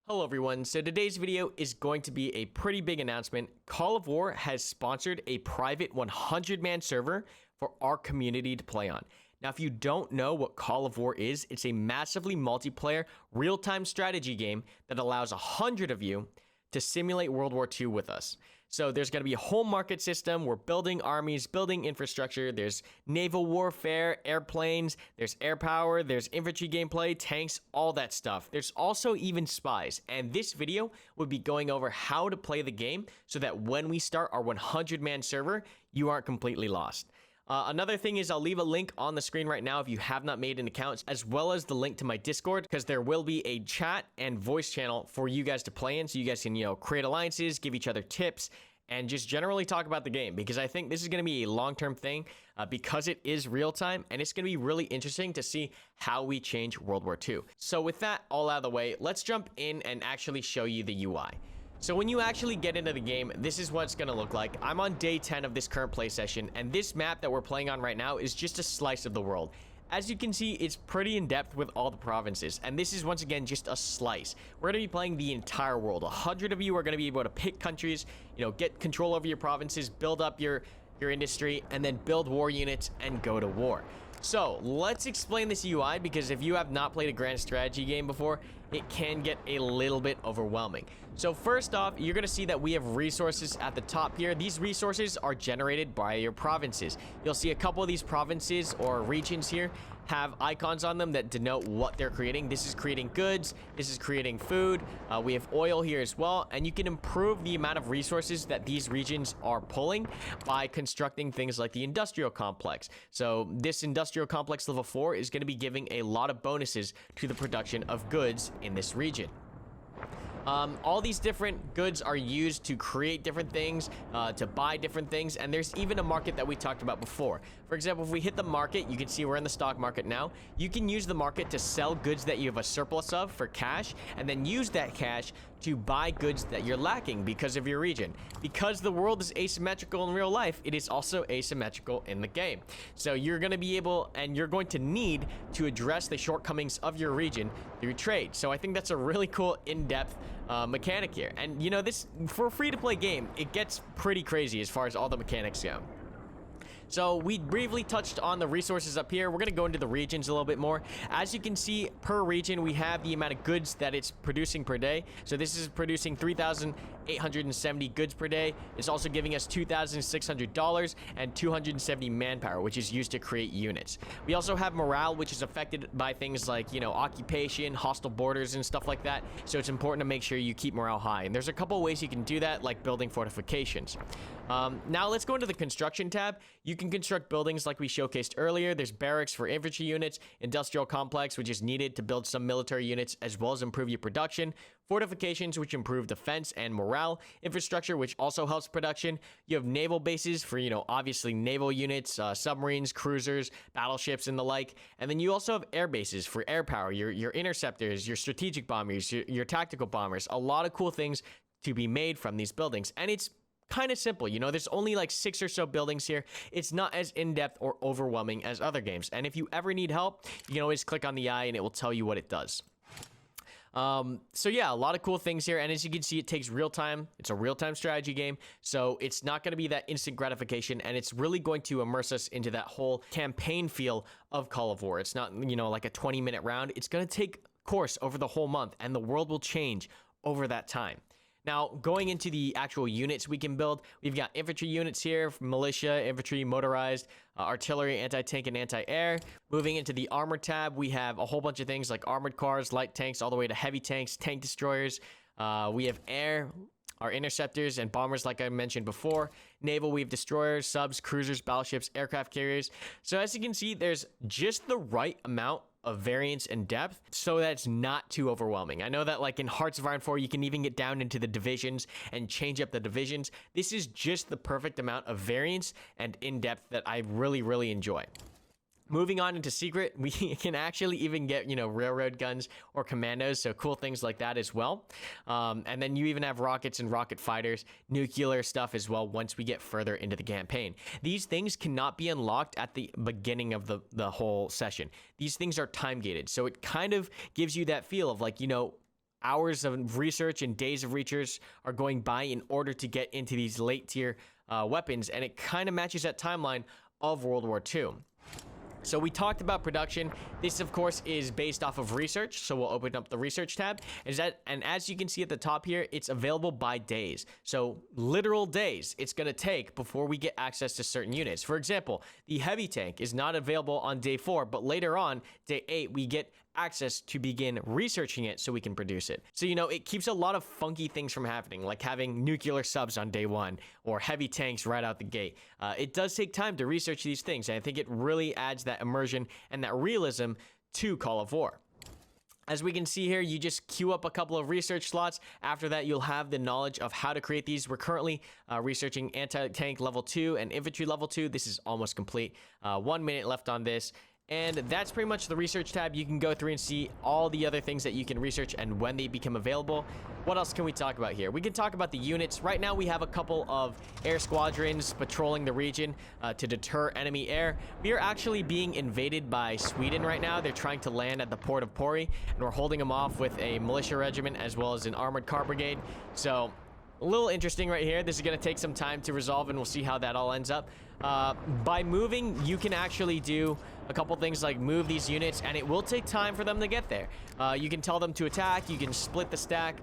Hello everyone, so today's video is going to be a pretty big announcement. Call of War has sponsored a private 100-man server for our community to play on. Now if you don't know what Call of War is, it's a massively multiplayer, real-time strategy game that allows 100 of you to simulate World War II with us. So there's going to be a whole market system. We're building armies, building infrastructure. There's naval warfare, airplanes, there's air power, there's infantry gameplay, tanks, all that stuff. There's also even spies. And this video would be going over how to play the game so that when we start our 100-man server, you aren't completely lost. Another thing is I'll leave a link on the screen right now if you have not made an account, as well as the link to my Discord, because there will be a chat and voice channel for you guys to play in, so you guys can, create alliances, give each other tips, and just generally talk about the game, because I think this is going to be a long-term thing because it is real-time, and it's going to be really interesting to see how we change World War II. So with that all out of the way, let's jump in and actually show you the UI. So when you actually get into the game, this is what it's going to look like. I'm on day 10 of this current play session, and this map that we're playing on right now is just a slice of the world. As you can see, it's pretty in-depth with all the provinces, and this is once again just a slice. We're going to be playing the entire world. 100 of you are going to be able to pick countries, get control over your provinces, build up your industry, and then build war units and go to war. So let's explain this UI, because if you have not played a grand strategy game before, it can get a little bit overwhelming. So first off, you're going to see that we have resources at the top here. These resources are generated by your provinces. You'll see a couple of these provinces or regions here have icons on them that denote what they're creating. This is creating goods, this is creating food, we have oil here as well, and you can improve the amount of resources that these regions are pulling by constructing things like the industrial complex. So this industrial complex level 4 is going to be giving a lot of bonuses to the production of goods in this region. All these different goods are used to create different things, to buy different things, and there's even a market that we talked about before. For example, if we hit the market, you can see we're in the stock market now. You can use the market to sell goods that you have a surplus of for cash, and then use that cash to buy goods that you're lacking because of your region. Because the world is asymmetrical in real life, it is also asymmetrical in the game. So you're going to be able, and you're going to need to address the shortcomings of your region through trade. So I think that's a really cool in-depth mechanic here. And this, for a free-to-play game, it gets pretty crazy as far as all the mechanics go. So we briefly touched on the resources up here. We're going to go into the regions a little bit more. As you can see, per region, we have the amount of goods that it's producing per day. So this is producing 3,870 goods per day. It's also giving us $2,600 and 270 manpower, which is used to create units. We also have morale, which is affected by things like, occupation, hostile borders, and stuff like that. So it's important to make sure you keep morale high. And there's a couple ways you can do that, like building fortifications. Now let's go into the construction tab. You can construct buildings like we showcased earlier. There's barracks for infantry units, industrial complex, which is needed to build some military units, as well as improve your production, fortifications, which improve defense and morale, infrastructure, which also helps production. You have naval bases for, obviously naval units, submarines, cruisers, battleships, and the like. And then you also have air bases for air power, your interceptors, your strategic bombers, your tactical bombers. A lot of cool things to be made from these buildings. And it's kind of simple, there's only like 6 or so buildings here. It's not as in-depth or overwhelming as other games. And if you ever need help, you can always click on the eye and it will tell you what it does. So yeah, a lot of cool things here. And as you can see, it takes real time. It's a real-time strategy game. So it's not going to be that instant gratification. And it's really going to immerse us into that whole campaign feel of Call of War. It's not, like a 20-minute round. It's going to take course over the whole month, and the world will change over that time. Now, going into the actual units we can build, we've got infantry units here, militia, infantry, motorized, artillery, anti-tank, and anti-air. Moving into the armor tab, we have a whole bunch of things like armored cars, light tanks, all the way to heavy tanks, tank destroyers. We have air, our interceptors and bombers, like I mentioned before. Naval, we have destroyers, subs, cruisers, battleships, aircraft carriers. So as you can see, there's just the right amount of variance and depth so that it's not too overwhelming. I know that like in Hearts of Iron 4, you can even get down into the divisions and change up the divisions. This is just the perfect amount of variance and in-depth that I really, really enjoy. Moving on into secret, we can actually even get, railroad guns or commandos, so cool things like that as well. And then you even have rockets and rocket fighters, nuclear stuff as well once we get further into the campaign. These things cannot be unlocked at the beginning of the whole session. These things are time gated, so it kind of gives you that feel of like, hours of research and days of research are going by in order to get into these late tier weapons, and it kind of matches that timeline of World War II. So we talked about production. This, of course, is based off of research. So we'll open up the research tab. And as you can see at the top here, it's available by days. So literal days it's going to take before we get access to certain units. For example, the heavy tank is not available on day 4, but later on, day 8, we get access to begin researching it so we can produce it. So, it keeps a lot of funky things from happening, like having nuclear subs on day 1 or heavy tanks right out the gate. It does take time to research these things, and I think it really adds that immersion and that realism to Call of War. As we can see here, you just queue up a couple of research slots. After that, you'll have the knowledge of how to create these. We're currently researching anti-tank level 2 and infantry level 2. This is almost complete. 1 minute left on this. And that's pretty much the research tab. You can go through and see all the other things that you can research and when they become available. What else can we talk about here? We can talk about the units. Right now, we have a couple of air squadrons patrolling the region to deter enemy air. We are actually being invaded by Sweden right now. They're trying to land at the port of Pori, and we're holding them off with a militia regiment as well as an armored car brigade. So a little interesting right here. This is going to take some time to resolve, and we'll see how that all ends up. By moving, you can actually do a couple things like move these units, and it will take time for them to get there. You can tell them to attack, you can split the stack,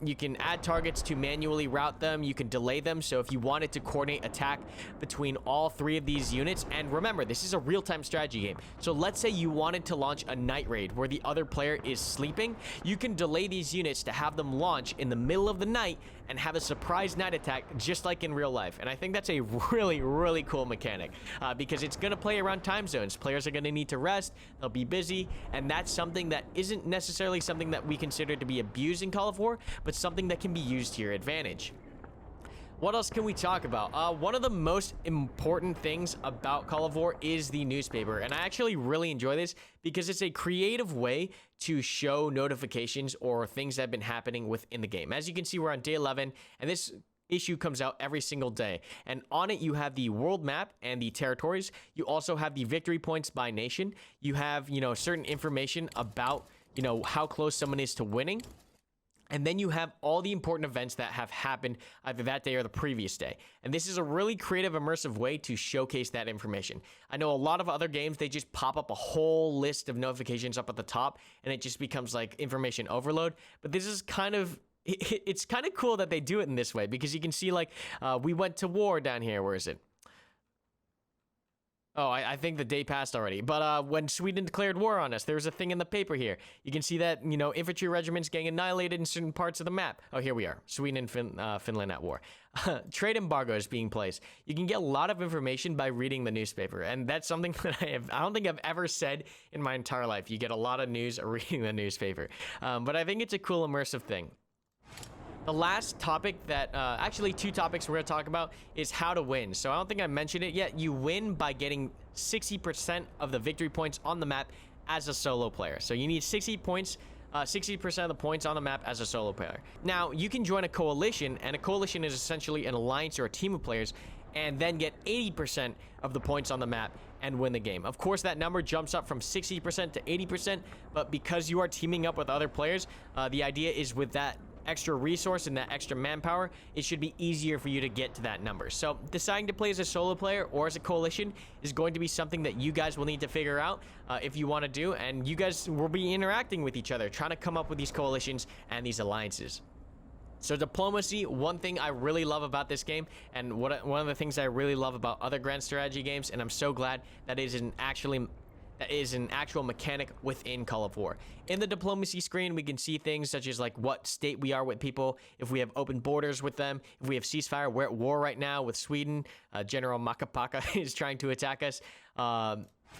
you can add targets to manually route them, you can delay them. So if you wanted to coordinate attack between all 3 of these units, and remember, this is a real-time strategy game. So let's say you wanted to launch a night raid where the other player is sleeping, you can delay these units to have them launch in the middle of the night and have a surprise night attack just like in real life. And I think that's a really cool mechanic because it's going to play around time zones. Players are going to need to rest, they'll be busy, and that's something that isn't necessarily something that we consider to be abused in Call of War, but something that can be used to your advantage. What else can we talk about? One of the most important things about Call of War is the newspaper, and I actually really enjoy this because it's a creative way to show notifications or things that have been happening within the game. As you can see, we're on day 11, and this issue comes out every single day, and on it you have the world map and the territories. You also have the victory points by nation. You have certain information about how close someone is to winning. And then you have all the important events that have happened either that day or the previous day. And this is a really creative, immersive way to showcase that information. I know a lot of other games, they just pop up a whole list of notifications up at the top, and it just becomes like information overload. But this is it's kind of cool that they do it in this way, because you can see like we went to war down here. Where is it? Oh, I think the day passed already. But when Sweden declared war on us, there was a thing in the paper here. You can see that, infantry regiments getting annihilated in certain parts of the map. Oh, here we are. Sweden and Finland at war. Trade embargo is being placed. You can get a lot of information by reading the newspaper. And that's something that I don't think I've ever said in my entire life. You get a lot of news reading the newspaper. But I think it's a cool, immersive thing. The last topic that, actually 2 topics we're going to talk about is how to win. So I don't think I mentioned it yet. You win by getting 60% of the victory points on the map as a solo player. So you need 60 points, 60% of the points on the map as a solo player. Now, you can join a coalition, and a coalition is essentially an alliance or a team of players, and then get 80% of the points on the map and win the game. Of course, that number jumps up from 60% to 80%, but because you are teaming up with other players, the idea is with that extra resource and that extra manpower, it should be easier for you to get to that number. So deciding to play as a solo player or as a coalition is going to be something that you guys will need to figure out if you want to do, and you guys will be interacting with each other, trying to come up with these coalitions and these alliances. So diplomacy, one thing I really love about this game, and one of the things I really love about other grand strategy games, and I'm so glad that is an actual mechanic within Call of War. In the diplomacy screen, we can see things such as like what state we are with people, if we have open borders with them, if we have ceasefire. We're at war right now with Sweden. General Makapaka is trying to attack us.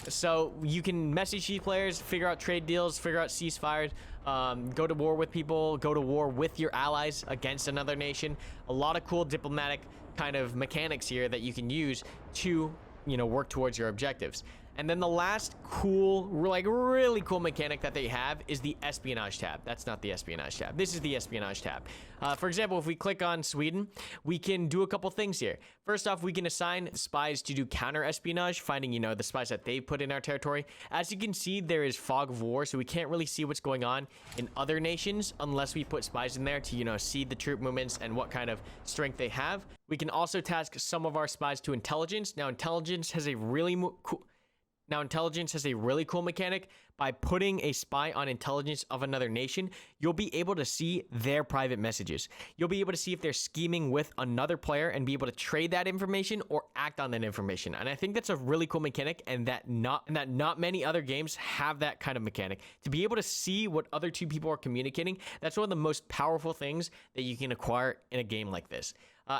So you can message these players, figure out trade deals, figure out ceasefires, go to war with people, go to war with your allies against another nation. A lot of cool diplomatic kind of mechanics here that you can use to work towards your objectives. And then the last cool, like really cool mechanic that they have is the espionage tab. That's not the espionage tab. This is the espionage tab. For example, if we click on Sweden, we can do a couple things here. First off, we can assign spies to do counter espionage, finding, the spies that they put in our territory. As you can see, there is fog of war, so we can't really see what's going on in other nations unless we put spies in there to, see the troop movements and what kind of strength they have. We can also task some of our spies to intelligence. Now, intelligence has a really cool mechanic. By putting a spy on intelligence of another nation, you'll be able to see their private messages. You'll be able to see if they're scheming with another player and be able to trade that information or act on that information. And I think that's a really cool mechanic, and that not many other games have that kind of mechanic. To be able to see what other two people are communicating, that's one of the most powerful things that you can acquire in a game like this.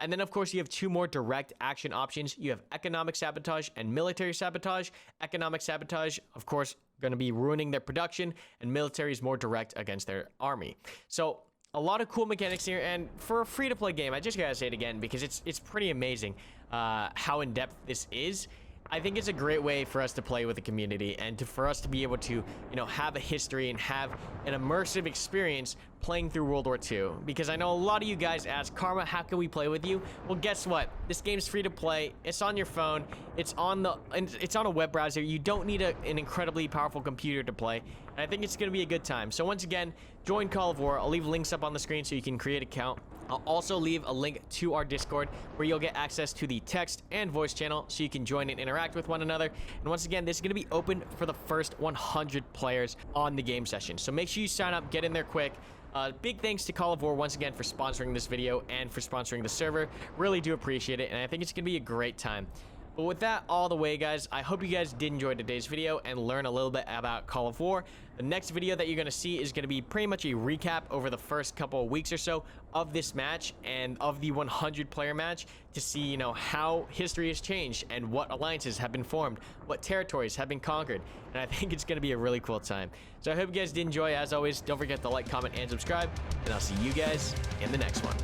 And then, of course, you have two more direct action options. You have economic sabotage and military sabotage. Economic sabotage, of course, going to be ruining their production, and military is more direct against their army. So a lot of cool mechanics here, and for a free-to-play game, I just gotta say it again because it's pretty amazing how in-depth this is. I think it's a great way for us to play with the community and for us to be able to, have a history and have an immersive experience playing through World War II. Because I know a lot of you guys ask, Karma, how can we play with you? Well, guess what? This game's free to play. It's on your phone. It's on a web browser. You don't need an incredibly powerful computer to play. And I think it's going to be a good time. So once again, join Call of War. I'll leave links up on the screen so you can create an account. I'll also leave a link to our Discord where you'll get access to the text and voice channel so you can join and interact with one another. And once again, this is going to be open for the first 100 players on the game session. So make sure you sign up, get in there quick. Big thanks to Call of War once again for sponsoring this video and for sponsoring the server. Really do appreciate it, and I think it's going to be a great time. But with that all the way, guys, I hope you guys did enjoy today's video and learn a little bit about Call of War. The next video that you're going to see is going to be pretty much a recap over the first couple of weeks or so of this match and of the 100-player match to see, how history has changed and what alliances have been formed, what territories have been conquered. And I think it's going to be a really cool time. So I hope you guys did enjoy. As always, don't forget to like, comment, and subscribe. And I'll see you guys in the next one.